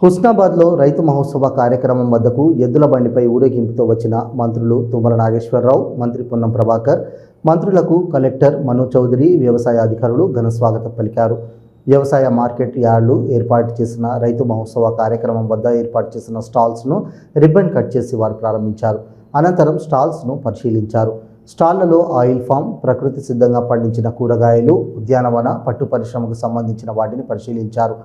హుస్నాబాద్లో రైతు మహోత్సవ కార్యక్రమం వద్దకు ఎద్దుల బండిపై ఊరేగింపుతో వచ్చిన మంత్రులు తుమ్మల నాగేశ్వరరావు, మంత్రి పొన్నం ప్రభాకర్, మంత్రులకు కలెక్టర్ మను చౌదరి, వ్యవసాయ అధికారులు ఘన స్వాగతం పలికారు. వ్యవసాయ మార్కెట్ యార్డులు ఏర్పాటు చేసిన రైతు మహోత్సవ కార్యక్రమం వద్ద ఏర్పాటు చేసిన స్టాల్స్ను రిబ్బన్ కట్ చేసి వారు ప్రారంభించారు. అనంతరం స్టాల్స్ను పరిశీలించారు. స్టాళ్లలో ఆయిల్ ఫామ్, ప్రకృతి సిద్ధంగా పండించిన కూరగాయలు, ఉద్యానవన, పట్టు పరిశ్రమకు సంబంధించిన వాటిని పరిశీలించారు.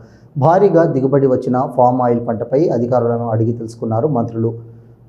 భారీగా దిగుబడి వచ్చిన ఫామ్ ఆయిల్ పంటపై అధికారులను అడిగి తెలుసుకున్నారు మంత్రులు.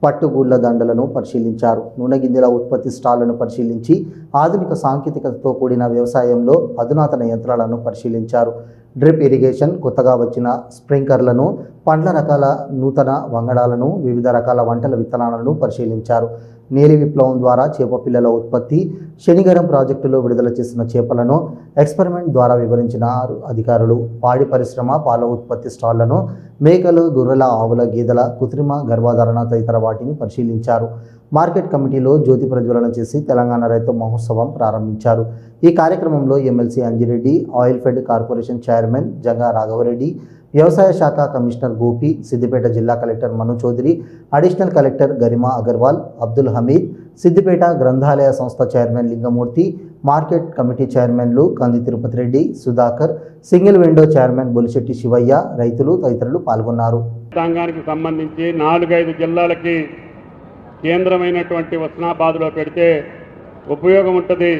పట్టుగూళ్ల దండలను పరిశీలించారు. నూనె గింజల ఉత్పత్తి స్టాళ్లను పరిశీలించి ఆధునిక సాంకేతికతతో కూడిన వ్యవసాయంలో అధునాతన యంత్రాలను పరిశీలించారు. డ్రిప్ ఇరిగేషన్, కొత్తగా వచ్చిన స్ప్రింక్లర్లను, పండ్ల రకాల నూతన వంగడాలను, వివిధ రకాల వంటల విత్తనాలను పరిశీలించారు. నీలి విప్లవం ద్వారా చేప పిల్లల ఉత్పత్తి, శనిగరం ప్రాజెక్టులో విడుదల చేసిన చేపలను ఎక్స్పెరిమెంట్ ద్వారా వివరించిన అధికారులు. పాడి పరిశ్రమ, పాల ఉత్పత్తి స్టాళ్లను, మేకలు, గొర్రెల, ఆవుల, గేదెల కృత్రిమ గర్భధారణ తదితర వాటిని పరిశీలించారు. మార్కెట్ కమిటీలో జ్యోతి ప్రజ్వలన చేసి తెలంగాణ రైతు మహోత్సవం ప్రారంభించారు. ఈ కార్యక్రమంలో MLC Anjireddy, oil fed corporation chairman Janga Raghavareddy, వ్యవసాయ శాఖ కమిషనర్ గోపి, సిద్దిపేట జిల్లా collector Manu Chaudhary, additional collector Garima Agarwal, Abdul Hamid, Siddipet గ్రంథాలయ సంస్థ చైర్మన్ లింగమూర్తి, మార్కెట్ కమిటీ చైర్మన్లు Kandi Tirupati Reddy, Sudhakar, single window chairman Bolishetti Shivaiah, రైతులు తదితరులు పాల్గొన్నారు. రైతాంగానికి సంబంధించి 4-5 జిల్లాలకి కేంద్రమైనటువంటి హుస్నాబాద్లో పెడితే ఉపయోగం ఉంటుంది.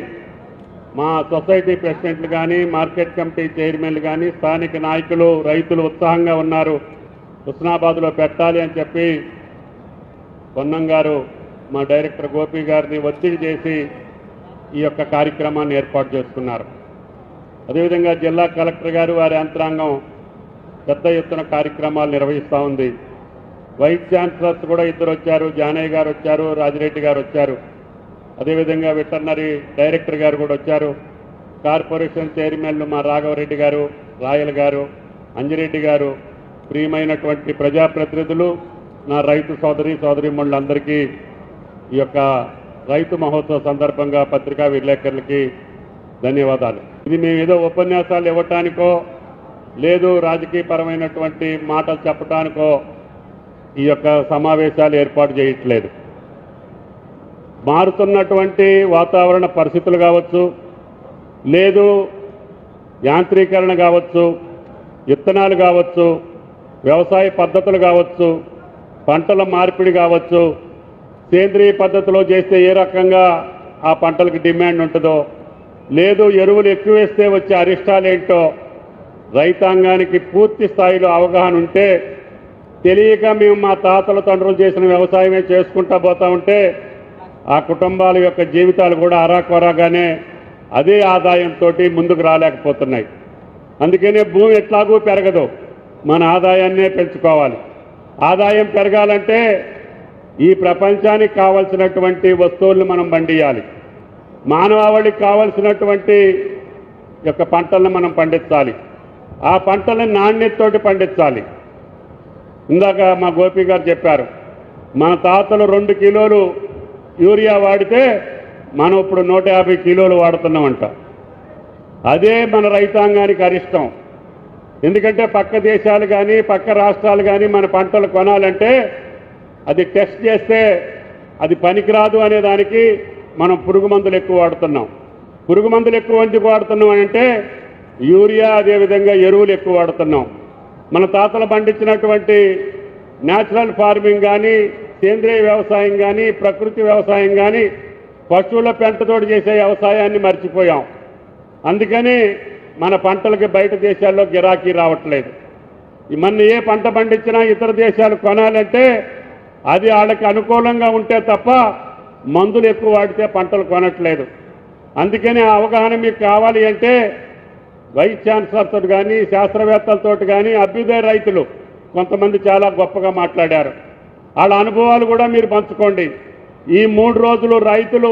మా సొసైటీ ప్రెసిడెంట్లు కానీ, మార్కెట్ కమిటీ చైర్మన్లు కానీ, స్థానిక నాయకులు, రైతులు ఉత్సాహంగా ఉన్నారు. హుస్నాబాద్లో పెట్టాలి అని చెప్పి పొన్నం గారు మా డైరెక్టర్ గోపి గారిని ఒత్తిడి చేసి ఈ యొక్క కార్యక్రమాన్ని ఏర్పాటు చేసుకున్నారు. అదేవిధంగా జిల్లా కలెక్టర్ గారు, వారి యంత్రాంగం పెద్ద ఎత్తున కార్యక్రమాలు నిర్వహిస్తూ ఉంది. వైస్ ఛాన్సలర్స్ కూడా 2 వచ్చారు. జానయ్య గారు వచ్చారు, రాజిరెడ్డి గారు వచ్చారు. అదేవిధంగా వెటర్నరీ డైరెక్టర్ గారు కూడా వచ్చారు. కార్పొరేషన్ చైర్మన్లు మా రాఘవరెడ్డి గారు, రాయల్ గారు, అంజిరెడ్డి గారు, ప్రియమైనటువంటి ప్రజాప్రతినిధులు, నా రైతు సోదరీమణులందరికీ ఈ యొక్క రైతు మహోత్సవ సందర్భంగా పత్రికా విలేకరులకి ధన్యవాదాలు. ఇది మేము ఏదో ఉపన్యాసాలు ఇవ్వటానికో లేదు రాజకీయపరమైనటువంటి మాటలు చెప్పటానికో ఈ యొక్క సమావేశాలు ఏర్పాటు చేయట్లేదు. మారుతున్నటువంటి వాతావరణ పరిస్థితులు కావచ్చు, లేదు యాంత్రీకరణ కావచ్చు, విత్తనాలు కావచ్చు, వ్యవసాయ పద్ధతులు కావచ్చు, పంటల మార్పిడి కావచ్చు, సేంద్రియ పద్ధతిలో చేస్తే ఏ రకంగా ఆ పంటలకు డిమాండ్ ఉంటుందో, లేదు ఎరువులు ఎక్కువ వేస్తే వచ్చే అరిష్టాలేంటో రైతాంగానికి పూర్తి స్థాయిలో అవగాహన ఉంటే, తెలియక మేము మా తాతల తండ్రులు చేసిన వ్యవసాయమే చేసుకుంటా పోతా ఉంటే ఆ కుటుంబాల యొక్క జీవితాలు కూడా అరాకొరాగానే అదే ఆదాయంతో ముందుకు రాలేకపోతున్నాయి. అందుకనే భూమి ఎట్లాగూ పెరగదు, మన ఆదాయాన్నే పెంచుకోవాలి. ఆదాయం పెరగాలంటే ఈ ప్రపంచానికి కావలసినటువంటి వస్తువులను మనం పండియాలి. మానవాళికి కావలసినటువంటి యొక్క పంటలను మనం పండించాలి. ఆ పంటలను నాణ్యతతోటి పండించాలి. ఇందాక మా గోపి గారు చెప్పారు, మన తాతలు 2 కిలోలు యూరియా వాడితే మనం ఇప్పుడు 150 కిలోలు వాడుతున్నామంట. అదే మన రైతాంగానికి అరిష్టం. ఎందుకంటే పక్క దేశాలు కానీ, పక్క రాష్ట్రాలు కానీ మన పంటలు కొనాలంటే అది టెస్ట్ చేస్తే అది పనికిరాదు అనే దానికి మనం పురుగు మందులు ఎక్కువ వాడుతున్నాం. పురుగు మందులు ఎక్కువ ఎందుకు వాడుతున్నాం అంటే యూరియా, అదేవిధంగా ఎరువులు ఎక్కువ వాడుతున్నాం. మన తాతలు పండించినటువంటి న్యాచురల్ ఫార్మింగ్ కానీ, సేంద్రియ వ్యవసాయం కానీ, ప్రకృతి వ్యవసాయం కానీ, పశువుల పెంటతోటి చేసే వ్యవసాయాన్ని మర్చిపోయాం. అందుకని మన పంటలకి బయట దేశాల్లో గిరాకీ రావట్లేదు. మన ఏ పంట పండించినా ఇతర దేశాలు కొనాలంటే అది వాళ్ళకి అనుకూలంగా ఉంటే తప్ప మందులు ఎక్కువ వాడితే పంటలు కొనట్లేదు. అందుకని ఆ అవగాహన మీకు కావాలి అంటే వైస్ ఛాన్సలర్తో కానీ, శాస్త్రవేత్తలతో కానీ, అభ్యుదయ రైతులు కొంతమంది చాలా గొప్పగా మాట్లాడారు. వాళ్ళ అనుభవాలు కూడా మీరు పంచుకోండి. ఈ 3 రోజులు రైతులు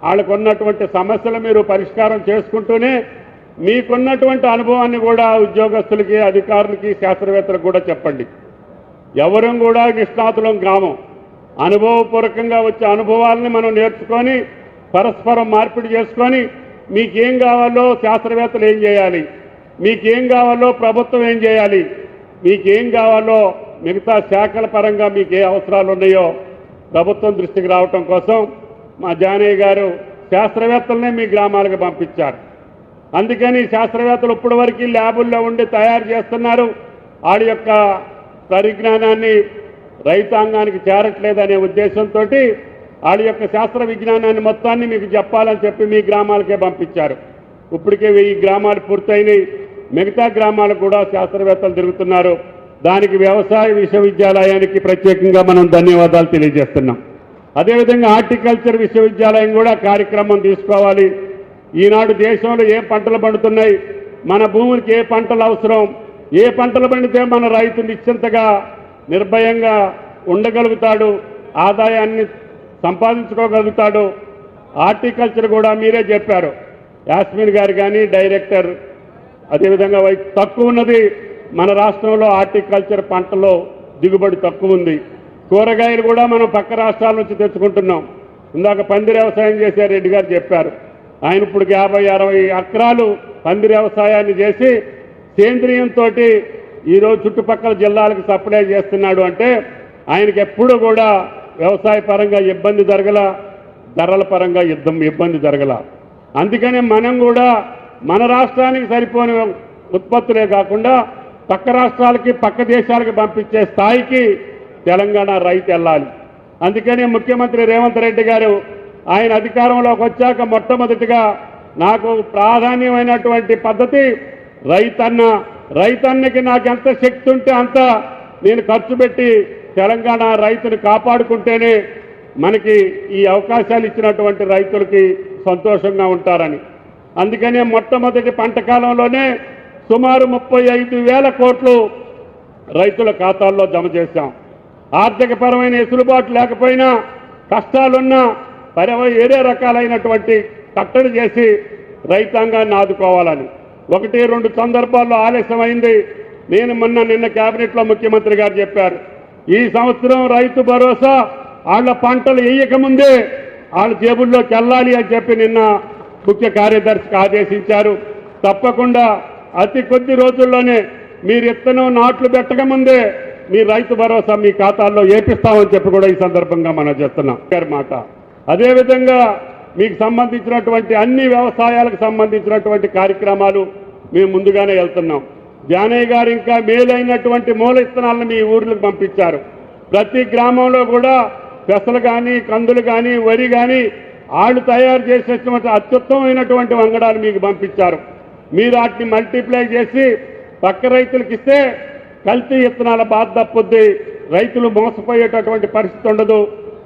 వాళ్ళకు ఉన్నటువంటి సమస్యలు మీరు పరిష్కారం చేసుకుంటూనే మీకున్నటువంటి అనుభవాన్ని కూడా ఉద్యోగస్తులకి, అధికారులకి, శాస్త్రవేత్తలకు కూడా చెప్పండి. ఎవరం కూడా నిష్ణాతులం కాము. అనుభవపూర్వకంగా వచ్చే అనుభవాలని మనం నేర్చుకొని పరస్పరం మార్పిడి చేసుకొని మీకేం కావాలో శాస్త్రవేత్తలు ఏం చేయాలి, మీకేం కావాలో ప్రభుత్వం ఏం చేయాలి, మీకేం కావాలో మిగతా శాఖల పరంగా మీకు ఏ అవసరాలు ఉన్నాయో ప్రభుత్వం దృష్టికి రావటం కోసం మా జానయ్య గారు శాస్త్రవేత్తలనే మీ గ్రామాలకు పంపించారు. అందుకని శాస్త్రవేత్తలు ఇప్పటి వరకు ల్యాబుల్లో ఉండి తయారు చేస్తున్నారు. వాడి యొక్క పరిజ్ఞానాన్ని రైతాంగానికి చేరట్లేదనే ఉద్దేశంతో వాడి యొక్క శాస్త్ర విజ్ఞానాన్ని మొత్తాన్ని మీకు చెప్పాలని చెప్పి మీ గ్రామాలకే పంపించారు. ఇప్పటికే 1000 గ్రామాలు పూర్తయినాయి. మిగతా గ్రామాలకు కూడా శాస్త్రవేత్తలు తిరుగుతున్నారు. దానికి వ్యవసాయ విశ్వవిద్యాలయానికి ప్రత్యేకంగా మనం ధన్యవాదాలు తెలియజేస్తున్నాం. అదేవిధంగా హార్టికల్చర్ విశ్వవిద్యాలయం కూడా కార్యక్రమం తీసుకోవాలి. ఈనాడు దేశంలో ఏ పంటలు పండుతున్నాయి, మన భూములకి ఏ పంటలు అవసరం, ఏ పంటలు పండితే మన రైతు నిశ్చింతగా నిర్భయంగా ఉండగలుగుతాడు, ఆదాయాన్ని సంపాదించుకోగలుగుతాడు. హార్టికల్చర్ కూడా మీరే చెప్పారు, యాస్మిన్ గారు కానీ డైరెక్టర్. అదేవిధంగా తక్కువ ఉన్నది మన రాష్ట్రంలో హార్టికల్చర్ పంటలో దిగుబడి తక్కువ ఉంది. కూరగాయలు కూడా మనం పక్క రాష్ట్రాల నుంచి తెచ్చుకుంటున్నాం. ఇందాక పందిరి వ్యవసాయం చేసే రెడ్డి గారు చెప్పారు, ఆయన ఇప్పుడు 50-60 ఎకరాలు పందిరి వ్యవసాయాన్ని చేసి సేంద్రియంతో ఈరోజు చుట్టుపక్కల జిల్లాలకు సప్లై చేస్తున్నాడు. అంటే ఆయనకి ఎప్పుడు కూడా వ్యవసాయ పరంగా ఇబ్బంది జరగల, ధరల పరంగా ఇబ్బంది జరగల. అందుకనే మనం కూడా మన రాష్ట్రానికి సరిపోని ఉత్పత్తులే కాకుండా పక్క రాష్ట్రాలకి పక్క దేశాలకు పంపించే స్థాయికి తెలంగాణ రైతు వెళ్ళాలి. అందుకనే ముఖ్యమంత్రి రేవంత్ రెడ్డి గారు ఆయన అధికారంలోకి వచ్చాక మొట్టమొదటిగా నాకు ప్రాధాన్యమైనటువంటి పద్ధతి రైతన్నకి నాకు ఎంత శక్తి ఉంటే అంత నేను ఖర్చు పెట్టి తెలంగాణ రైతును కాపాడుకుంటేనే మనకి ఈ అవకాశాలు ఇచ్చినటువంటి రైతులకి సంతోషంగా ఉంటారని. అందుకనే మొట్టమొదటి పంట కాలంలోనే సుమారు 35,000 కోట్లు రైతుల ఖాతాల్లో జమ చేశాం. ఆర్థికపరమైన వెసులుబాటు లేకపోయినా కష్టాలున్నా వేరే రకాలైనటువంటి కట్టడి చేసి రైతాంగాన్ని ఆదుకోవాలని 1-2 సందర్భాల్లో ఆలస్యమైంది. నేను నిన్న కేబినెట్లో ముఖ్యమంత్రి గారు చెప్పారు, ఈ సంవత్సరం రైతు భరోసా వాళ్ళ పంటలు వేయకముందే వాళ్ళ జేబుల్లోకి వెళ్ళాలి అని చెప్పి నిన్న ముఖ్య కార్యదర్శికి ఆదేశించారు. తప్పకుండా అతి కొద్ది రోజుల్లోనే మీరు ఇత్తనం నాట్లు పెట్టకముందే మీ రైతు భరోసా మీ ఖాతాల్లో ఏపిస్తామని చెప్పి కూడా ఈ సందర్భంగా మనం చేస్తున్నాం మాట. అదేవిధంగా మీకు సంబంధించినటువంటి అన్ని వ్యవసాయాలకు సంబంధించినటువంటి కార్యక్రమాలు మేము ముందుగానే వెళ్తున్నాం. జానయ్య గారు ఇంకా మేలైనటువంటి మూల ఇత్తనాలను మీ ఊర్లకు పంపించారు. ప్రతి గ్రామంలో కూడా పెసలు కానీ కందులు కానీ వరి కానీ వాళ్ళు తయారు చేసేటువంటి అత్యుత్తమైనటువంటి వంగడాలు మీకు పంపించారు. మీరు వాటిని మల్టిప్లై చేసి పక్క రైతులకు ఇస్తే కల్తీ ఇత్తనాల బాధ తప్పుద్ది, రైతులు మోసపోయేటటువంటి పరిస్థితి ఉండదు.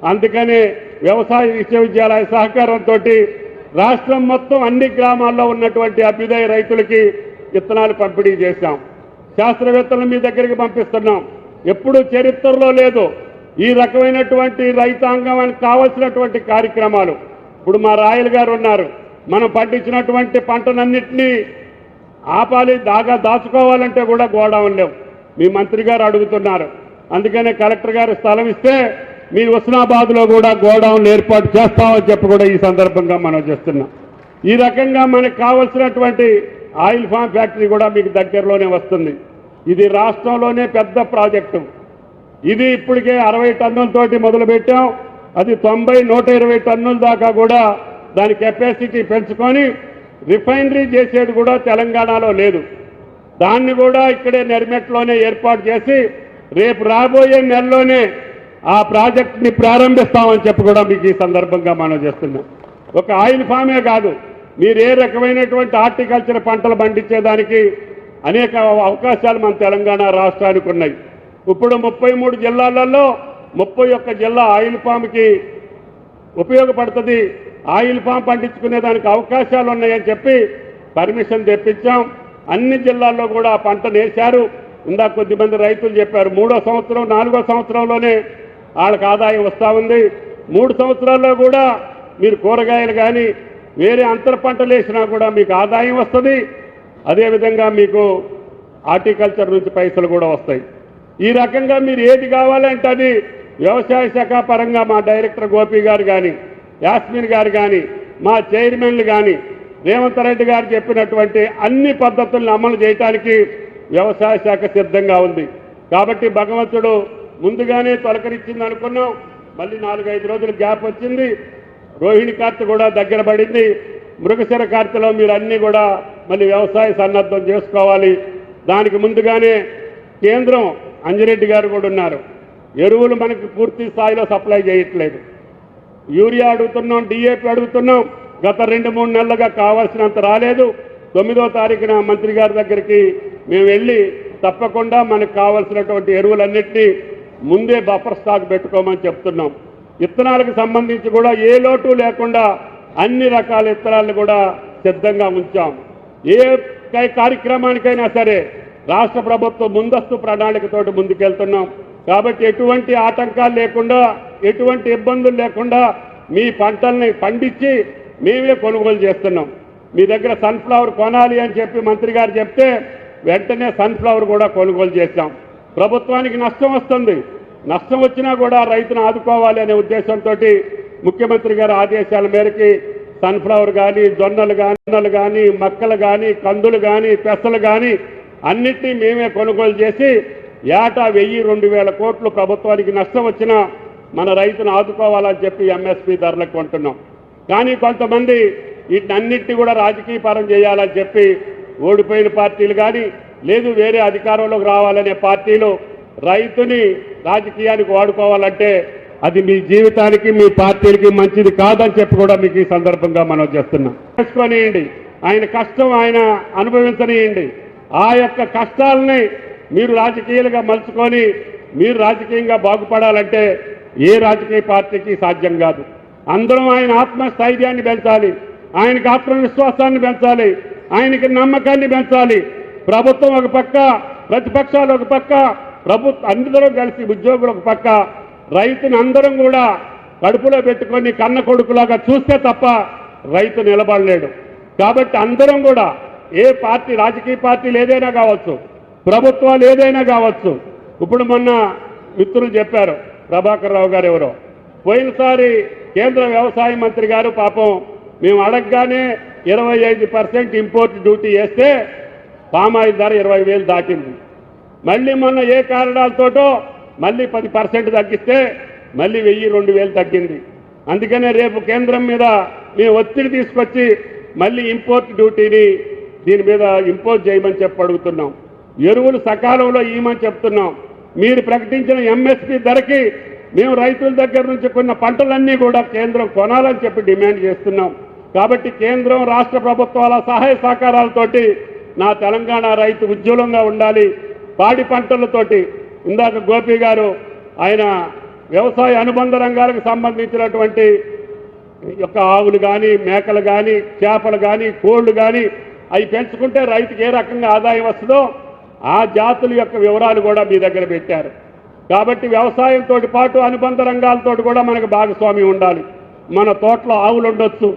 అందుకనే వ్యవసాయ విశ్వవిద్యాలయ సహకారంతో రాష్ట్రం మొత్తం అన్ని గ్రామాల్లో ఉన్నటువంటి అభ్యుదయ రైతులకి విత్తనాలు పంపిణీ చేశాం. శాస్త్రవేత్తలను మీ దగ్గరికి పంపిస్తున్నాం. ఎప్పుడూ చరిత్రలో లేదు ఈ రకమైనటువంటి రైతాంగానికి కావలసినటువంటి కార్యక్రమాలు. ఇప్పుడు మా రాయల్ గారు ఉన్నారు, మనం పండించినటువంటి పంటనన్నింటినీ ఆపాలి, దాచుకోవాలంటే కూడా గోడౌన్ లేవు. మీ మంత్రి గారు అడుగుతున్నారు, అందుకనే కలెక్టర్ గారు స్థలం ఇస్తే మీ హుస్నాబాద్లో కూడా గోడౌన్లు ఏర్పాటు చేస్తామని చెప్పి కూడా ఈ సందర్భంగా మనం చేస్తున్నాం. ఈ రకంగా మనకు కావలసినటువంటి ఆయిల్ ఫామ్ ఫ్యాక్టరీ కూడా మీకు దగ్గరలోనే వస్తుంది. ఇది రాష్ట్రంలోనే పెద్ద ప్రాజెక్టు. ఇది ఇప్పటికే 60 టన్నులతోటి మొదలుపెట్టాం. అది 90-120 టన్నుల దాకా కూడా దాని కెపాసిటీ పెంచుకొని రిఫైనరీ చేసేది కూడా తెలంగాణలో లేదు. దాన్ని కూడా ఇక్కడే నెర్మెట్లోనే ఏర్పాటు చేసి రేపు రాబోయే నెలలోనే ఆ ప్రాజెక్ట్ని ప్రారంభిస్తామని చెప్పి కూడా మీకు ఈ సందర్భంగా మనం చేస్తున్నాం. ఒక ఆయిల్ ఫామే కాదు, మీరు ఏ రకమైనటువంటి హార్టికల్చర్ పంటలు పండించేదానికి అనేక అవకాశాలు మన తెలంగాణ రాష్ట్రానికి ఉన్నాయి. ఇప్పుడు 33 జిల్లాలలో 31 జిల్లా ఆయిల్ ఫామ్కి ఉపయోగపడుతుంది. ఆయిల్ ఫామ్ పండించుకునే దానికి అవకాశాలు ఉన్నాయని చెప్పి పర్మిషన్ తెప్పించాం. అన్ని జిల్లాల్లో కూడా పంట నేశారు. ఇందాక కొద్దిమంది రైతులు చెప్పారు, 3వ సంవత్సరం 4వ సంవత్సరంలోనే వాళ్ళకి ఆదాయం వస్తూ ఉంది. 3 సంవత్సరాల్లో కూడా మీరు కూరగాయలు కానీ వేరే అంతర పంటలు వేసినా కూడా మీకు ఆదాయం వస్తుంది. అదేవిధంగా మీకు హార్టికల్చర్ నుంచి పైసలు కూడా వస్తాయి. ఈ రకంగా మీరు ఏది కావాలంటే అది వ్యవసాయ శాఖ పరంగా మా డైరెక్టర్ గోపి గారు కానీ, యాస్మిన్ గారు కానీ, మా చైర్మన్లు కానీ రేవంత్ రెడ్డి గారు చెప్పినటువంటి అన్ని పద్ధతులను అమలు చేయడానికి వ్యవసాయ శాఖ సిద్ధంగా ఉంది. కాబట్టి భగవంతుడు ముందుగానే తొలకరించింది అనుకున్నాం. మళ్ళీ 4-5 రోజులు గ్యాప్ వచ్చింది. రోహిణి కార్తె కూడా దగ్గర పడింది. మృగశిర కార్తెలో మీరు అన్నీ కూడా మళ్ళీ వ్యవసాయ సన్నద్ధం చేసుకోవాలి. దానికి ముందుగానే కేంద్రం అంజిరెడ్డి గారు కూడా ఉన్నారు. ఎరువులు మనకి పూర్తి స్థాయిలో సప్లై చేయట్లేదు. యూరియా అడుగుతున్నాం, డిఏపి అడుగుతున్నాం. గత 2-3 నెలలుగా కావాల్సినంత రాలేదు. 9వ తారీఖున మంత్రి గారి దగ్గరికి మేము వెళ్ళి తప్పకుండా మనకు కావాల్సినటువంటి ఎరువులన్నింటినీ ముందే బఫర్ స్టాక్ పెట్టుకోమని చెప్తున్నాం. విత్తనాలకు సంబంధించి కూడా ఏ లోటు లేకుండా అన్ని రకాల విత్తనాలను కూడా సిద్ధంగా ఉంచాం. ఏ కార్యక్రమానికైనా సరే రాష్ట్ర ప్రభుత్వం ముందస్తు ప్రణాళికతోటి ముందుకెళ్తున్నాం. కాబట్టి ఎటువంటి ఆటంకాలు లేకుండా, ఎటువంటి ఇబ్బందులు లేకుండా మీ పంటల్ని పండించి మేమే కొనుగోలు చేస్తున్నాం. మీ దగ్గర సన్ఫ్లవర్ కొనాలి అని చెప్పి మంత్రి గారు చెప్తే వెంటనే సన్ఫ్లవర్ కూడా కొనుగోలు చేశాం. ప్రభుత్వానికి నష్టం వస్తుంది. నష్టం వచ్చినా కూడా రైతును ఆదుకోవాలి అనే ఉద్దేశంతో ముఖ్యమంత్రి గారి ఆదేశాల మేరకు సన్ఫ్లవర్ కానీ, జొన్నలు కానీ, మక్కలు కానీ, కందులు కానీ, పెసలు కానీ అన్నిటినీ మేమే కొనుగోలు చేసి ఏటా 1000-2000 కోట్లు ప్రభుత్వానికి నష్టం వచ్చినా మన రైతును ఆదుకోవాలని చెప్పి ఎంఎస్పీ ధరలకు కొంటున్నాం. కానీ కొంతమంది వీటన్నిటిని కూడా రాజకీయ పరం చేయాలని చెప్పి ఓడిపోయిన పార్టీలు కానీ, లేదు వేరే అధికారంలోకి రావాలనే పార్టీలు రైతుని రాజకీయానికి వాడుకోవాలంటే అది మీ జీవితానికి, మీ పార్టీలకి మంచిది కాదని చెప్పి కూడా మీకు ఈ సందర్భంగా మనం చేస్తున్నాం. చేసుకొనియండి, ఆయన కష్టం ఆయన అనుభవించనియండి. ఆ యొక్క కష్టాలని మీరు రాజకీయాలుగా మలుచుకొని మీరు రాజకీయంగా బాగుపడాలంటే ఏ రాజకీయ పార్టీకి సాధ్యం కాదు. అందరం ఆయన ఆత్మస్థైర్యాన్ని పెంచాలి, ఆయనకి ఆత్మవిశ్వాసాన్ని పెంచాలి, ఆయనకి నమ్మకాన్ని పెంచాలి. ప్రభుత్వం ఒక పక్క, ప్రతిపక్షాలు ఒక పక్క, అందరం కలిసి ఉద్యోగులు ఒక పక్క, రైతుని అందరం కూడా కడుపులో పెట్టుకొని కన్న కొడుకులాగా చూస్తే తప్ప రైతు నిలబడలేడు. కాబట్టి అందరం కూడా ఏ పార్టీ, రాజకీయ పార్టీలు ఏదైనా కావచ్చు, ప్రభుత్వాలు ఏదైనా కావచ్చు. ఇప్పుడు మొన్న మిత్రులు చెప్పారు, ప్రభాకర్ రావు గారు ఎవరో, పోయినసారి కేంద్ర వ్యవసాయ మంత్రి గారు పాపం మేము అడగగానే 25% ఇంపోర్ట్ డ్యూటీ వేస్తే పామాయిల్ ధర 20,000 దాటింది. మళ్ళీ మొన్న ఏ కారణాలతోటో మళ్ళీ 10% తగ్గిస్తే మళ్ళీ 1000-2000 తగ్గింది. అందుకనే రేపు కేంద్రం మీద మేము ఒత్తిడి తీసుకొచ్చి మళ్ళీ ఇంపోర్ట్ డ్యూటీని దీని మీద ఇంపోజ్ చేయమని చెప్పి అడుగుతున్నాం. ఎరువులు సకాలంలో ఇవ్వమని చెప్తున్నాం. మీరు ప్రకటించిన ఎంఎస్పీ ధరకి మేము రైతుల దగ్గర నుంచి కొన్న పంటలన్నీ కూడా కేంద్రం కొనాలని చెప్పి డిమాండ్ చేస్తున్నాం. కాబట్టి కేంద్రం, రాష్ట్ర ప్రభుత్వాల సహాయ సహకారాలతోటి నా తెలంగాణ రైతు ఉజ్వలంగా ఉండాలి. పాడి పంటలతోటి ఇందాక గోపి గారు ఆయన వ్యవసాయ అనుబంధ రంగాలకు సంబంధించినటువంటి యొక్క ఆవులు కానీ, మేకలు కానీ, చేపలు కానీ, కోళ్లు కానీ అవి పెంచుకుంటే రైతుకి ఏ రకంగా ఆదాయం వస్తుందో ఆ జాతుల యొక్క వివరాలు కూడా మీ దగ్గర పెట్టారు. కాబట్టి వ్యవసాయంతో పాటు అనుబంధ రంగాలతో కూడా మనకు భాగస్వామ్యం ఉండాలి. మన తోటలో ఆవులు ఉండొచ్చు,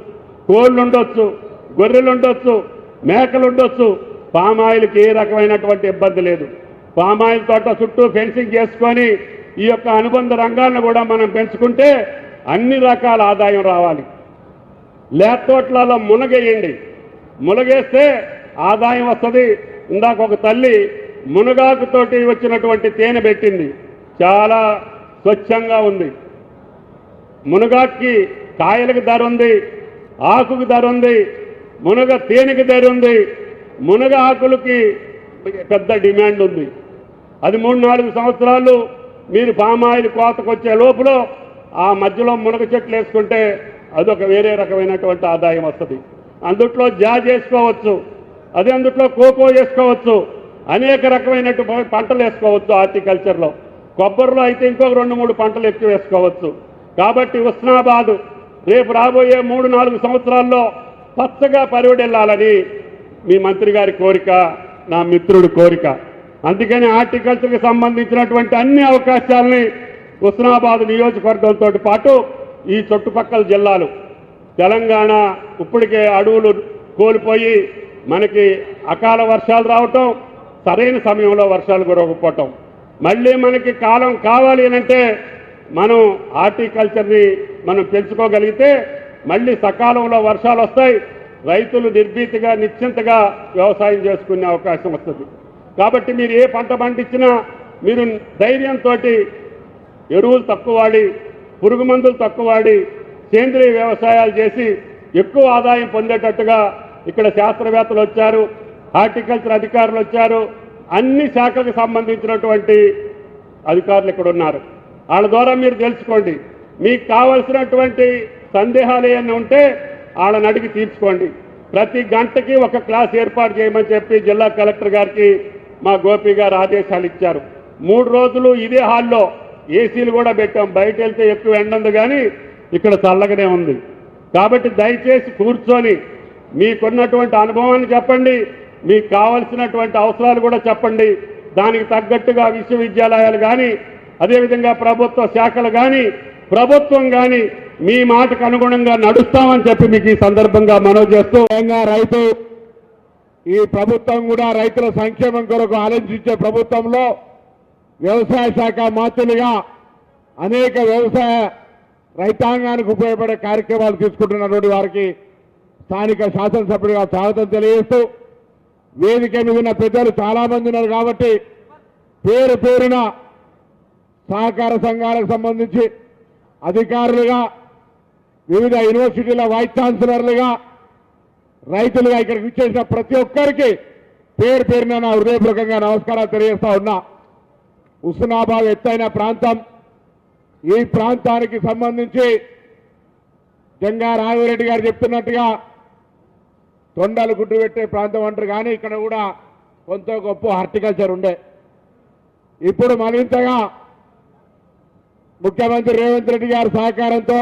కోళ్ళు ఉండొచ్చు, గొర్రెలు ఉండొచ్చు, మేకలు ఉండొచ్చు. పామాయిల్కి ఏ రకమైనటువంటి ఇబ్బంది లేదు. పామాయిల్ తోట చుట్టూ ఫెన్సింగ్ చేసుకొని ఈ యొక్క అనుబంధ రంగాలను కూడా మనం పెంచుకుంటే అన్ని రకాల ఆదాయం రావాలి. లేత తోటలలో మునగేయండి, మునగేస్తే ఆదాయం వస్తుంది. ఇందాక ఒక తల్లి మునగాకుతోటి వచ్చినటువంటి తేనె పెట్టింది, చాలా స్వచ్ఛంగా ఉంది. మునగాకి కాయలకు ధర ఉంది, ఆకుకు ధర ఉంది, మునగ తేనెకి ధర ఉంది, మునగ ఆకులకి పెద్ద డిమాండ్ ఉంది. అది 3-4 సంవత్సరాలు మీరు పామాయిల్ కోతకొచ్చే లోపల ఆ మధ్యలో మునగ చెట్లు వేసుకుంటే అదొక వేరే రకమైనటువంటి ఆదాయం వస్తుంది. అందుట్లో జాజ్ వేసుకోవచ్చు, అదే అందుట్లో కోకో వేసుకోవచ్చు, అనేక రకమైనటువంటి పంటలు వేసుకోవచ్చు. హార్టికల్చర్లో కొబ్బరిలో అయితే ఇంకొక 2-3 పంటలు ఎక్కువ వేసుకోవచ్చు. కాబట్టి హుస్నాబాద్ రేపు రాబోయే 3-4 సంవత్సరాల్లో పచ్చగా పరివడెళ్ళాలని మీ మంత్రి గారి కోరిక, నా మిత్రుడి కోరిక. అందుకని హార్టికల్చర్కి సంబంధించినటువంటి అన్ని అవకాశాలని హుస్నాబాద్ నియోజకవర్గంతో పాటు ఈ చుట్టుపక్కల జిల్లాలు, తెలంగాణ ఇప్పటికే అడవులు కోల్పోయి మనకి అకాల వర్షాలు రావటం, సరైన సమయంలో వర్షాలు కురవకపోవటం, మళ్ళీ మనకి కాలం కావాలి అనంటే మనం హార్టికల్చర్ని మనం పెంచుకోగలిగితే మళ్ళీ సకాలంలో వర్షాలు వస్తాయి. రైతులు నిర్భీతిగా, నిశ్చింతగా వ్యవసాయం చేసుకునే అవకాశం వస్తుంది. కాబట్టి మీరు ఏ పంట పండించినా మీరు ధైర్యంతో ఎరువులు తక్కువ వాడి, పురుగు మందులు తక్కువ వాడి, సేంద్రియ వ్యవసాయాలు చేసి ఎక్కువ ఆదాయం పొందేటట్టుగా ఇక్కడ శాస్త్రవేత్తలు వచ్చారు, హార్టికల్చర్ అధికారులు వచ్చారు, అన్ని శాఖలకు సంబంధించినటువంటి అధికారులు ఇక్కడ ఉన్నారు. వాళ్ళ ద్వారా మీరు తెలుసుకోండి. మీకు కావలసినటువంటి సందేహాలు ఏమైనా ఉంటే వాళ్ళని అడిగి తీర్చుకోండి. ప్రతి గంటకి ఒక క్లాస్ ఏర్పాటు చేయమని చెప్పి జిల్లా కలెక్టర్ గారికి మా గోపి గారు ఆదేశాలు ఇచ్చారు. 3 రోజులు ఇదే హాల్లో ఏసీలు కూడా పెట్టాం. బయట వెళ్తే ఎక్కువ ఎండ ఉంది, కానీ ఇక్కడ చల్లగానే ఉంది. కాబట్టి దయచేసి కూర్చొని మీకున్నటువంటి అనుభవాన్ని చెప్పండి, మీకు కావలసినటువంటి అవసరాలు కూడా చెప్పండి. దానికి తగ్గట్టుగా విశ్వవిద్యాలయాలు కానీ, అదేవిధంగా ప్రభుత్వ శాఖలు కానీ, ప్రభుత్వం కానీ మీ మాటకు అనుగుణంగా నడుస్తామని చెప్పి మీకు ఈ సందర్భంగా మనవి చేస్తూ, రైతు ఈ ప్రభుత్వం కూడా రైతుల సంక్షేమం కొరకు ఆలోచించే ప్రభుత్వంలో వ్యవసాయ శాఖ మంత్రులుగా అనేక వ్యవసాయ రైతాంగానికి ఉపయోగపడే కార్యక్రమాలు తీసుకుంటున్నటువంటి వారికి స్థానిక శాసనసభ్యుడిగా స్వాగతం తెలియజేస్తూ, వేదిక మీద ఉన్న పెద్దలు చాలా మంది ఉన్నారు కాబట్టి పేరు పేరున సహకార సంఘాలకు సంబంధించి అధికారులుగా, వివిధ యూనివర్సిటీల వైస్ ఛాన్సలర్లుగా, రైతులుగా ఇక్కడికి విచ్చేసిన ప్రతి ఒక్కరికి పేరు పేరున నా హృదయపూర్వకంగా నమస్కారాలు తెలియజేస్తా ఉన్నా. హుస్నాబాద్ ఎత్తైన ప్రాంతం. ఈ ప్రాంతానికి సంబంధించి జంగా రాఘవరెడ్డి గారు చెప్తున్నట్టుగా తొండలు గుడ్డు పెట్టే ప్రాంతం అంటారు, కానీ ఇక్కడ కూడా కొంత గొప్ప హార్టికల్చర్ ఉండే. ఇప్పుడు మరింతగా ముఖ్యమంత్రి రేవంత్ రెడ్డి గారి సహకారంతో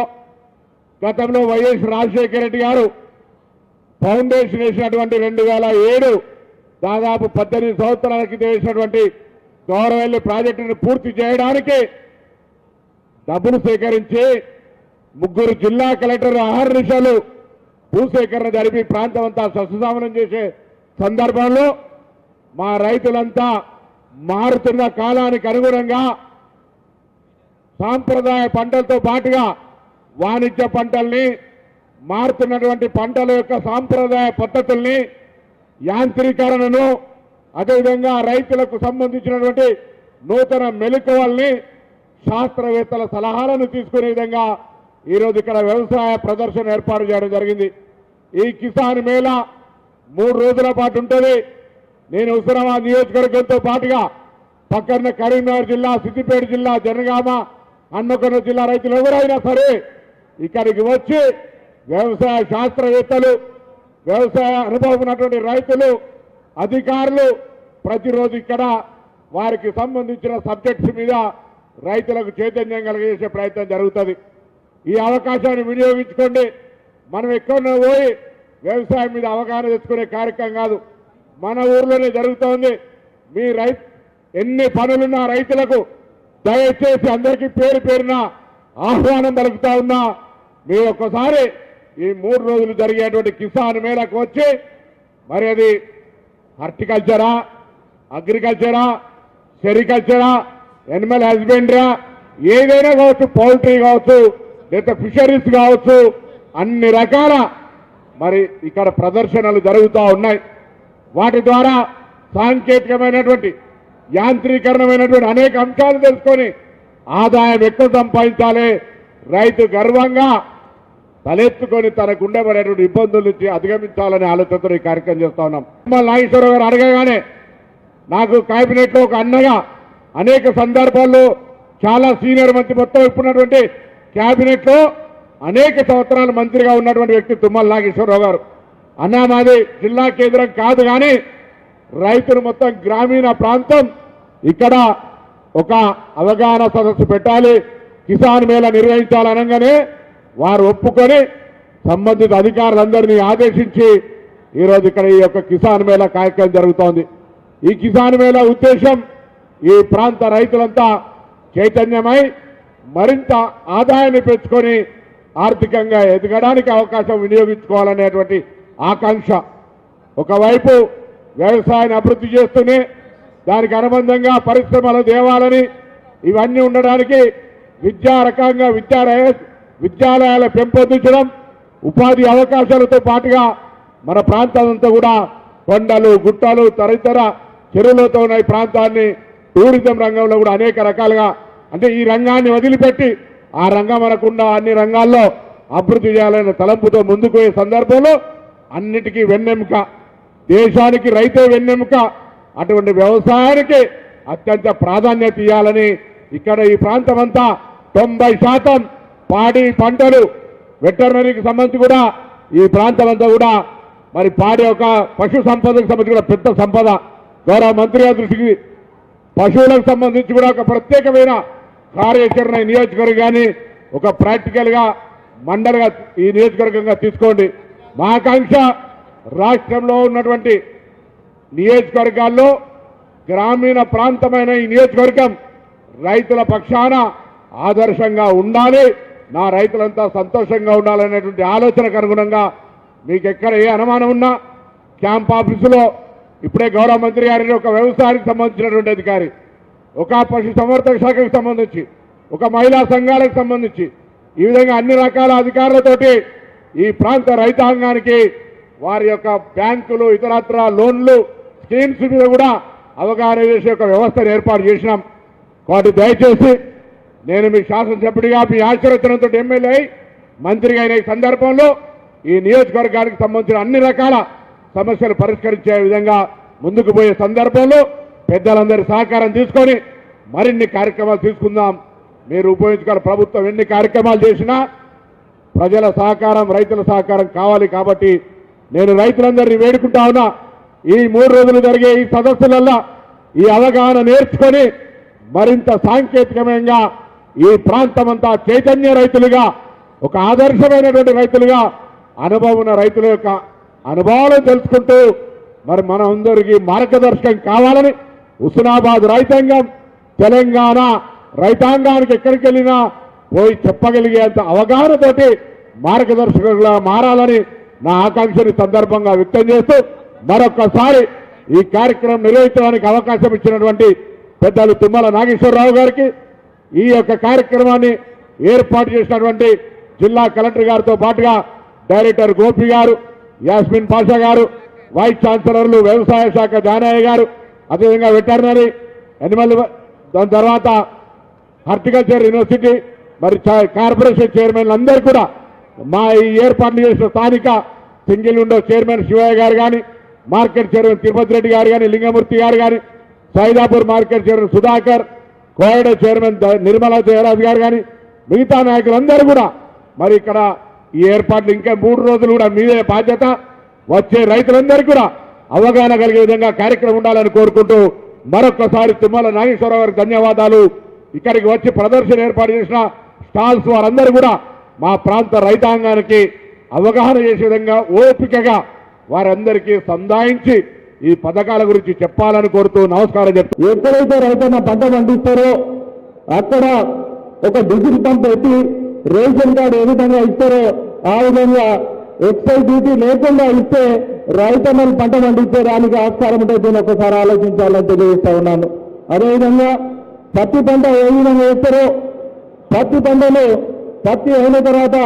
గతంలో వైఎస్ రాజశేఖర రెడ్డి గారు ఫౌండేషన్ వేసినటువంటి 2007 దాదాపు 18 సంవత్సరాల క్రితం వేసినటువంటి గౌరవెల్లి ప్రాజెక్టును పూర్తి చేయడానికి డబ్బులు సేకరించి 3 జిల్లా కలెక్టర్ అహర్నిశలు భూసేకరణ జరిపి ప్రాంతం అంతా సస్యశామనం చేసే సందర్భంలో మా రైతులంతా మారుతున్న కాలానికి అనుగుణంగా సాంప్రదాయ పంటలతో పాటుగా వాణిజ్య పంటల్ని, మారుతున్నటువంటి పంటల యొక్క సాంప్రదాయ పద్ధతుల్ని, యాంత్రీకరణను, అదేవిధంగా రైతులకు సంబంధించినటువంటి నూతన మెలకువల్ని, శాస్త్రవేత్తల సలహాలను తీసుకునే విధంగా ఈరోజు ఇక్కడ వ్యవసాయ ప్రదర్శన ఏర్పాటు చేయడం జరిగింది. ఈ కిసాన్ మేళా 3 రోజుల పాటు ఉంటుంది. నేను హుస్నాబాద్ నియోజకవర్గంతో పాటుగా పక్కన కరీంనగర్ జిల్లా, సిద్దిపేట జిల్లా, జనగామ, హన్మకొండ జిల్లా రైతులు ఎవరైనా సరే ఇక్కడికి వచ్చి వ్యవసాయ శాస్త్రవేత్తలు, వ్యవసాయ అనుభవం ఉన్నటువంటి రైతులు, అధికారులు ప్రతిరోజు ఇక్కడ వారికి సంబంధించిన సబ్జెక్ట్స్ మీద రైతులకు చైతన్యం కలిగజేసే ప్రయత్నం జరుగుతుంది. ఈ అవకాశాన్ని వినియోగించుకోండి. మనం ఎక్కడో పోయి వ్యవసాయం మీద అవగాహన తెచ్చుకునే కార్యక్రమం కాదు, మన ఊర్లోనే జరుగుతోంది. మీ ఎన్ని పనులున్నా రైతులకు దయచేసి అందరికీ పేరు పేరున ఆహ్వానం పలుకుతా ఉన్నా. మీరు ఒక్కసారి ఈ 3 రోజులు జరిగేటువంటి కిసాన్ మేళకు వచ్చి, మరి అది హార్టికల్చరా, అగ్రికల్చరా, సెరికల్చరా, ఎనిమల్ హస్బెండరీ, ఏదైనా కావచ్చు, పౌల్ట్రీ కావచ్చు, లేదా ఫిషరీస్ కావచ్చు, అన్ని రకాల మరి ఇక్కడ ప్రదర్శనలు జరుగుతూ ఉన్నాయి. వాటి ద్వారా సాంకేతికమైనటువంటి, యాంత్రీకరణమైనటువంటి అనేక అంశాలు తెలుసుకొని ఆదాయం ఎక్కువ సంపాదించాలి, రైతు గర్వంగా తలెత్తుకొని తనకు ఉండబడేటువంటి ఇబ్బందుల నుంచి అధిగమించాలనే ఆలోచనతో ఈ కార్యక్రమం చేస్తా ఉన్నాం. నాగేశ్వరరావు గారు అడగగానే నాకు కేబినెట్లో ఒక అన్నగా అనేక సందర్భాల్లో చాలా సీనియర్ మంత్రి, మొత్తం ఇప్పుడున్నటువంటి కేబినెట్లో అనేక సంవత్సరాలు మంత్రిగా ఉన్నటువంటి వ్యక్తి తుమ్మల నాగేశ్వరరావు గారు. అన్నా, మాది జిల్లా కేంద్రం కాదు, కానీ రైతులు మొత్తం గ్రామీణ ప్రాంతం, ఇక్కడ ఒక అవగాహన సదస్సు పెట్టాలి, కిసాన్ మేళా నిర్వహించాలనగానే వారు ఒప్పుకొని సంబంధిత అధికారులందరినీ ఆదేశించి ఈరోజు ఇక్కడ ఈ యొక్క కిసాన్ మేళా కార్యక్రమం జరుగుతోంది. ఈ కిసాన్ మేళా ఉద్దేశం ఈ ప్రాంత రైతులంతా చైతన్యమై మరింత ఆదాయాన్ని పెంచుకొని ఆర్థికంగా ఎదగడానికి అవకాశం వినియోగించుకోవాలనేటువంటి ఆకాంక్ష. ఒకవైపు వ్యవసాయాన్ని అభివృద్ధి చేస్తూనే దానికి అనుబంధంగా పరిశ్రమలు తేవాలని, ఇవన్నీ ఉండడానికి విద్యారకంగా విద్యాలయాలు పెంపొందించడం, ఉపాధి అవకాశాలతో పాటుగా మన ప్రాంతాలంతా కూడా కొండలు, గుట్టలు, తదితర చెరువులతో ఉన్న ఈ ప్రాంతాన్ని టూరిజం రంగంలో కూడా అనేక రకాలుగా అంటే ఈ రంగాన్ని వదిలిపెట్టి ఆ రంగం మనకుండా అన్ని రంగాల్లో అభివృద్ధి చేయాలనే తలంపుతో ముందుకు పోయే సందర్భంలో అన్నిటికీ వెన్నెముక దేశానికి రైతే వెన్నెముక అటువంటి వ్యవసాయానికి అత్యంత ప్రాధాన్యత ఇవ్వాలని ఇక్కడ ఈ ప్రాంతం అంతా 90% పాడి పంటలు వెటర్నరీకి సంబంధించి కూడా ఈ ప్రాంతం అంతా కూడా మరి పాడి ఒక పశు సంపదకు సంబంధించి కూడా పెద్ద సంపద గౌరవ మంత్రి గారి దృష్టికి పశువులకు సంబంధించి కూడా ఒక ప్రత్యేకమైన కార్యాచరణ ఈ నియోజకవర్గాన్ని ఒక ప్రాక్టికల్గా మండలిగా ఈ నియోజకవర్గంగా తీసుకోండి. మా ఆకాంక్ష రాష్ట్రంలో ఉన్నటువంటి నియోజకవర్గాల్లో గ్రామీణ ప్రాంతమైన ఈ నియోజకవర్గం రైతుల పక్షాన ఆదర్శంగా ఉండాలి, నా రైతులంతా సంతోషంగా ఉండాలనేటువంటి ఆలోచనకు అనుగుణంగా మీకు ఎక్కడ ఏ అనుమానం ఉన్నా క్యాంప్ ఆఫీసులో ఇప్పుడే గౌరవ మంత్రి గారిని ఒక వ్యవసాయానికి సంబంధించినటువంటి అధికారి, ఒక పశు సంవర్ధక శాఖకు సంబంధించి, ఒక మహిళా సంఘాలకు సంబంధించి ఈ విధంగా అన్ని రకాల అధికారులతోటి ఈ ప్రాంత రైతాంగానికి వారి యొక్క బ్యాంకులు ఇతరత్ర లోన్లు స్కీమ్స్ మీద కూడా అవగాహన చేసే ఒక వ్యవస్థను ఏర్పాటు చేసినాం. కాబట్టి దయచేసి నేను మీ శాసనసభ్యుడిగా మీ ఆశీర్వచనంతో ఎమ్మెల్యే మంత్రిగా అయిన ఈ సందర్భంలో ఈ నియోజకవర్గానికి సంబంధించిన అన్ని రకాల సమస్యలు పరిష్కరించే విధంగా ముందుకు పోయే సందర్భంలో పెద్దలందరి సహకారం తీసుకొని మరిన్ని కార్యక్రమాలు తీసుకుందాం. మీరు ఉపయోగించుకోవాలి. ప్రభుత్వం ఎన్ని కార్యక్రమాలు చేసినా ప్రజల సహకారం రైతుల సహకారం కావాలి. కాబట్టి నేను రైతులందరినీ వేడుకుంటా ఉన్నా, ఈ 3 రోజులు జరిగే ఈ సదస్సులల్లో ఈ అవగాహన నేర్చుకొని మరింత సాంకేతికమైన ఈ ప్రాంతమంతా చైతన్య రైతులుగా ఒక ఆదర్శమైనటువంటి రైతులుగా అనుభవం ఉన్న రైతుల యొక్క అనుభవాలను తెలుసుకుంటూ మరి మన అందరికీ మార్గదర్శకం కావాలని హుస్నాబాద్ రైతాంగం తెలంగాణ రైతాంగానికి ఎక్కడికి వెళ్ళినా పోయి చెప్పగలిగేంత అవగాహనతోటి మార్గదర్శకులుగా మారాలని నా ఆకాంక్షని సందర్భంగా వ్యక్తం చేస్తూ మరొక్కసారి ఈ కార్యక్రమం నిర్వహించడానికి అవకాశం ఇచ్చినటువంటి పెద్దలు తుమ్మల నాగేశ్వరరావు గారికి, ఈ యొక్క కార్యక్రమాన్ని ఏర్పాటు చేసినటువంటి జిల్లా కలెక్టర్ గారితో పాటుగా డైరెక్టర్ గోపి గారు, యాస్మిన్ పాషా గారు, వైస్ ఛాన్సలర్లు వ్యవసాయ శాఖ జానయ్య గారు, అదేవిధంగా వెటర్నరీ ఎనిమల్, దాని తర్వాత హార్టికల్చర్ యూనివర్సిటీ మరి కార్పొరేషన్ చైర్మన్లు అందరూ కూడా మా ఈ ఏర్పాట్లు చేసిన స్థానిక సింగిల్ విండో చైర్మన్ శివయ్య గారు కానీ, మార్కెట్ చైర్మన్ తిరుపతి రెడ్డి గారు కానీ, లింగమూర్తి గారు కానీ, Saidapur market chairman Sudhakar, కోయడ chairman Nirmala Jayaraj గారు కానీ, మిగతా నాయకులందరూ కూడా మరి ఇక్కడ ఈ ఏర్పాట్లు ఇంకా 3 రోజులు కూడా మీదే బాధ్యత. వచ్చే రైతులందరికీ కూడా అవగాహన కలిగే విధంగా కార్యక్రమం ఉండాలని కోరుకుంటూ మరొక్కసారి తుమ్మల నాగేశ్వరరావు గారికి ధన్యవాదాలు. ఇక్కడికి వచ్చి ప్రదర్శన ఏర్పాటు చేసిన స్టాల్స్ వారందరూ కూడా మా ప్రాంత రైతాంగానికి అవగాహన చేసే విధంగా ఓపికగా వారందరికీ సంధాయించి ఈ పథకాల గురించి చెప్పాలని కోరుతూ నమస్కారం చెప్తాను. ఎక్కడైతే రైతన్న పంట పండిస్తారో అక్కడ ఒక డీజిల్ పంప్ పెట్టి రేషన్ కార్డు ఏ విధంగా ఇస్తారో ఆ విధంగా ఎక్సైజ్ డ్యూటీ లేకుండా ఇస్తే రైతన్నలు పంట పండించడానికి ఆస్కారం ఉంటుంది. దీన్ని ఒకసారి ఆలోచించాలని తెలియజేస్తా ఉన్నాను. అదేవిధంగా పత్తి పంట ఏ విధంగా వేస్తారో పత్తి పంటలో పత్తి అయిన తర్వాత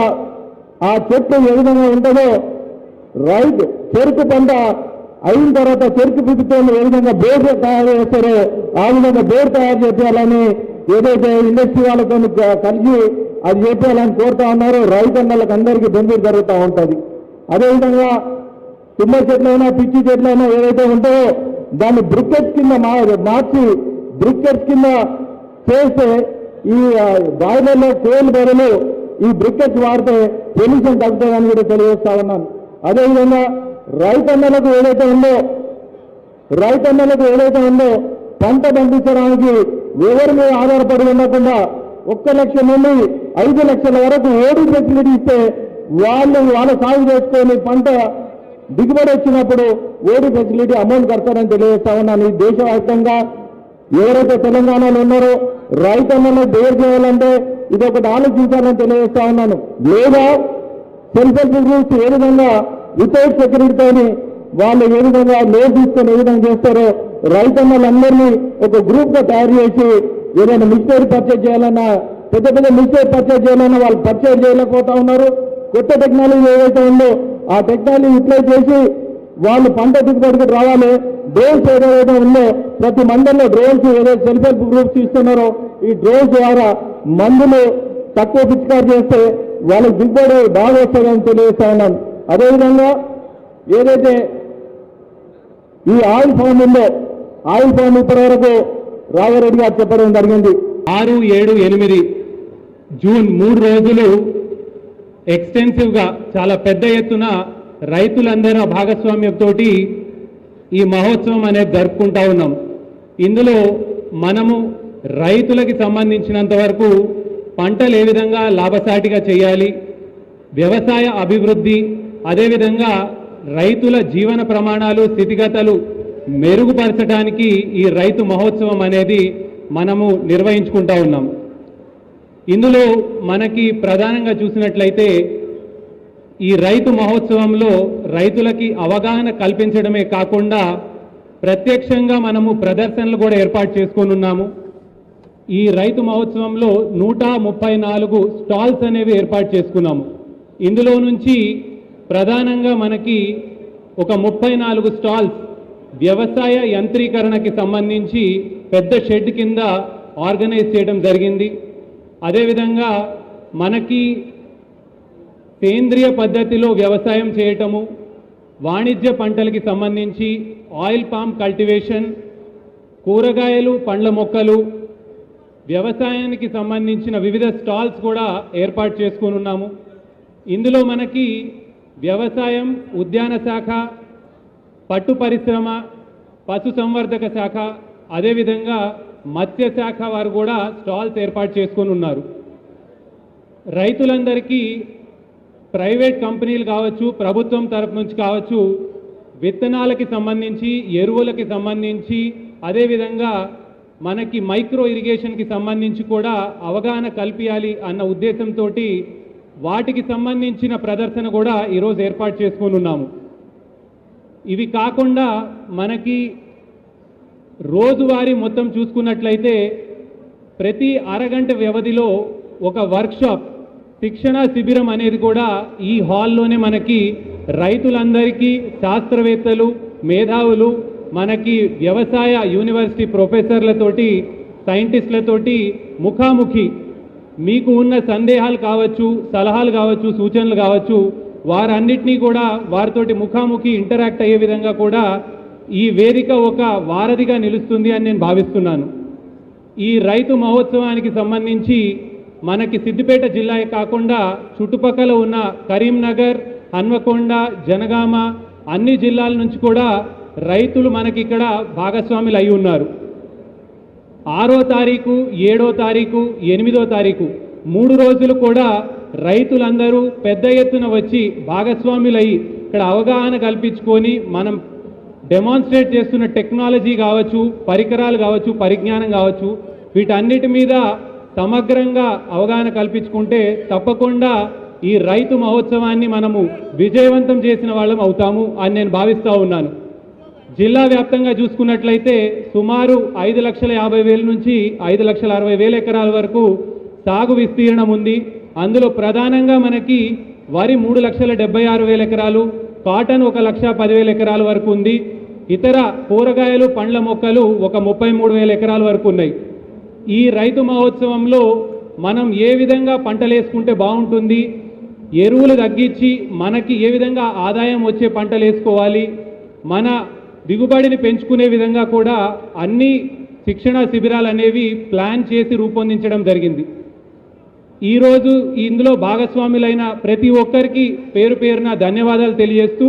ఆ చెట్టు ఏ విధంగా ఉంటుందో రైతు చెరుకు పంట అయిన తర్వాత చెరుకు పిచ్చితో ఏ విధంగా బోర్డు తయారు చేస్తారో ఆ విధంగా బోర్డు తయారు చేయాలని ఏదైతే ఇండస్ట్రీ వాళ్ళతో కలిసి అది చేయాలని కోరుతా ఉన్నారో రైతన్నలకు అందరికీ బెనిఫిట్ జరుగుతూ ఉంటుంది. అదేవిధంగా తుమ్మ చెట్లైనా పిచ్చి చెట్లైనా ఏదైతే ఉంటాయో దాన్ని బ్రికెట్స్ కింద మార్చి బ్రికెట్స్ కింద చేస్తే ఈ బాయిలర్లో కోల్ బదులు ఈ బ్రికెట్స్ వాడితే పొల్యూషన్ తగ్గుతుందని కూడా తెలియజేస్తా ఉన్నాను. అదేవిధంగా రైతన్నలకు ఏదైతే ఉందో పంట పండించడానికి ఎవరి మీద ఆధారపడి ఉండకుండా 1 లక్ష నుండి 5 లక్షల వరకు ఓడి ఫెసిలిటీ ఇస్తే వాళ్ళ సాగు చేసుకొని పంట దిగుబడి వచ్చినప్పుడు ఓడి ఫెసిలిటీ అమౌంట్ కడతారని తెలియజేస్తా ఉన్నాను. ఈ దేశవ్యాప్తంగా ఎవరైతే తెలంగాణలో ఉన్నారో రైతన్నలను డేర్ చేయాలంటే ఇది ఒకటి ఆలోచించాలని తెలియజేస్తా ఉన్నాను. లేదా సెల్ఫ్ హెల్ప్ గ్రూప్స్ ఏ విధంగా వితౌట్ సెక్యూరిటీతోని వాళ్ళు ఏ విధంగా లోన్ తీసుకొని ఏ విధంగా చేస్తారో రైతన్నలందరినీ ఒక గ్రూప్ గా తయారు చేసి ఏదైనా మిషనరీ పర్చేజ్ చేయాలన్నా పెద్ద మిషనరీ పర్చేజ్ చేయాలన్నా వాళ్ళు పర్చేజ్ చేయలేకపోతా ఉన్నారు. కొత్త టెక్నాలజీ ఏదైతే ఉందో ఆ టెక్నాలజీ యూటిలైజ్ చేసి వాళ్ళు పంట దిగుబడికి రావాలి. డ్రోన్స్ ఏదైతే ఉందో ప్రతి మండలంలో డ్రోన్స్ ఏదైతే సెల్ఫ్ హెల్ప్ గ్రూప్స్ ఇస్తున్నారో ఈ డ్రోన్స్ ద్వారా మందులు తక్కువ పిచికారు చేస్తే వాళ్ళకి దిగుబడి బాగా వస్తుందని తెలియజేస్తా ఉన్నాను. అదేవిధంగా ఏదైతే ఈ ఆయిల్ ఫామ్ ఉందో ఆయిల్ ఫామ్ ఇప్పటివరకు రాఘారెడ్డి గారు చెప్పడం జరిగింది. 6, 7, 8 జూన్ 3 రోజులు ఎక్స్టెన్సివ్గా చాలా పెద్ద ఎత్తున రైతులందరూ భాగస్వామ్యంతో ఈ మహోత్సవం అనేది జరుపుకుంటా ఉన్నాం. ఇందులో మనము రైతులకి సంబంధించినంత వరకు పంటలు ఏ విధంగా లాభసాటిగా చేయాలి, వ్యవసాయ అభివృద్ధి, అదేవిధంగా రైతుల జీవన ప్రమాణాలు స్థితిగతులు మెరుగుపరచడానికి ఈ రైతు మహోత్సవం అనేది మనము నిర్వహించుకుంటా ఉన్నాం. ఇందులో మనకి ప్రధానంగా చూసినట్లయితే ఈ రైతు మహోత్సవంలో రైతులకి అవగాహన కల్పించడమే కాకుండా ప్రత్యక్షంగా మనము ప్రదర్శనలు కూడా ఏర్పాటు చేసుకొని ఉన్నాము. ఈ రైతు మహోత్సవంలో 134 స్టాల్స్ అనేవి ఏర్పాటు చేసుకున్నాము. ఇందులో నుంచి ప్రధానంగా మనకి ఒక 34 స్టాల్స్ వ్యవసాయ యంత్రీకరణకి సంబంధించి పెద్ద షెడ్ కింద ఆర్గనైజ్ చేయడం జరిగింది. అదేవిధంగా మనకి సేంద్రియ పద్ధతిలో వ్యవసాయం చేయటము, వాణిజ్య పంటలకి సంబంధించి ఆయిల్ పామ్ కల్టివేషన్, కూరగాయలు పండ్ల మొక్కలు, వ్యవసాయానికి సంబంధించిన వివిధ స్టాల్స్ కూడా ఏర్పాటు చేసుకొని ఉన్నాము. ఇందులో మనకి వ్యవసాయం, ఉద్యాన శాఖ, పట్టు పరిశ్రమ, పశు సంవర్ధక శాఖ, అదేవిధంగా మత్స్య శాఖ వారు కూడా స్టాల్స్ ఏర్పాటు చేసుకొని ఉన్నారు. రైతులందరికీ ప్రైవేట్ కంపెనీలు కావచ్చు, ప్రభుత్వం తరపు నుంచి కావచ్చు, విత్తనాలకి సంబంధించి, ఎరువులకి సంబంధించి, అదేవిధంగా మనకి మైక్రో ఇరిగేషన్కి సంబంధించి కూడా అవగాహన కల్పించాలి అన్న ఉద్దేశంతో వాటికి సంబంధించిన ప్రదర్శన కూడా ఈరోజు ఏర్పాటు చేసుకొని ఉన్నాము. ఇవి కాకుండా మనకి రోజువారీ మొత్తం చూసుకున్నట్లయితే ప్రతి అరగంట వ్యవధిలో ఒక వర్క్షాప్, శిక్షణా శిబిరం అనేది కూడా ఈ హాల్లోనే మనకి రైతులందరికీ శాస్త్రవేత్తలు, మేధావులు, మనకి వ్యవసాయ యూనివర్సిటీ ప్రొఫెసర్లతోటి, సైంటిస్టులతోటి ముఖాముఖి మీకు ఉన్న సందేహాలు కావచ్చు, సలహాలు కావచ్చు, సూచనలు కావచ్చు, వారన్నిటినీ కూడా వారితోటి ముఖాముఖి ఇంటరాక్ట్ అయ్యే విధంగా కూడా ఈ వేదిక ఒక వారధిగా నిలుస్తుంది అని నేను భావిస్తున్నాను. ఈ రైతు మహోత్సవానికి సంబంధించి మనకి సిద్దిపేట జిల్లా కాకుండా చుట్టుపక్కల ఉన్న కరీంనగర్, హన్మకొండ, జనగామ అన్ని జిల్లాల నుంచి కూడా రైతులు మనకి ఇక్కడ భాగస్వాములు అయి ఉన్నారు. 6వ తారీఖు, 7వ తారీఖు, 8వ తారీఖు 3 రోజులు కూడా రైతులందరూ పెద్ద ఎత్తున వచ్చి భాగస్వాములయ్యి ఇక్కడ అవగాహన కల్పించుకొని మనం డెమాన్స్ట్రేట్ చేస్తున్న టెక్నాలజీ కావచ్చు, పరికరాలు కావచ్చు, పరిజ్ఞానం కావచ్చు, వీటన్నిటి మీద సమగ్రంగా అవగాహన కల్పించుకుంటే తప్పకుండా ఈ రైతు మహోత్సవాన్ని మనము విజయవంతం చేసిన వాళ్ళం అవుతాము అని నేను భావిస్తూ ఉన్నాను. జిల్లా వ్యాప్తంగా చూసుకున్నట్లయితే సుమారు 5,50,000 నుంచి 5,60,000 ఎకరాల వరకు సాగు విస్తీర్ణం ఉంది. అందులో ప్రధానంగా మనకి వరి 3,76,000 ఎకరాలు, కాటన్ 1,10,000 ఎకరాల వరకు ఉంది. ఇతర కూరగాయలు, పండ్ల మొక్కలు ఒక 33,000 ఎకరాల వరకు ఉన్నాయి. ఈ రైతు మహోత్సవంలో మనం ఏ విధంగా పంటలు వేసుకుంటే బాగుంటుంది, ఎరువులు తగ్గించి మనకి ఏ విధంగా ఆదాయం వచ్చే పంటలు వేసుకోవాలి, మన దిగుబడిని పెంచుకునే విధంగా కూడా అన్ని శిక్షణా శిబిరాలు అనేవి ప్లాన్ చేసి రూపొందించడం జరిగింది. ఈరోజు ఇందులో భాగస్వాములైన ప్రతి ఒక్కరికి పేరు పేరున ధన్యవాదాలు తెలియజేస్తూ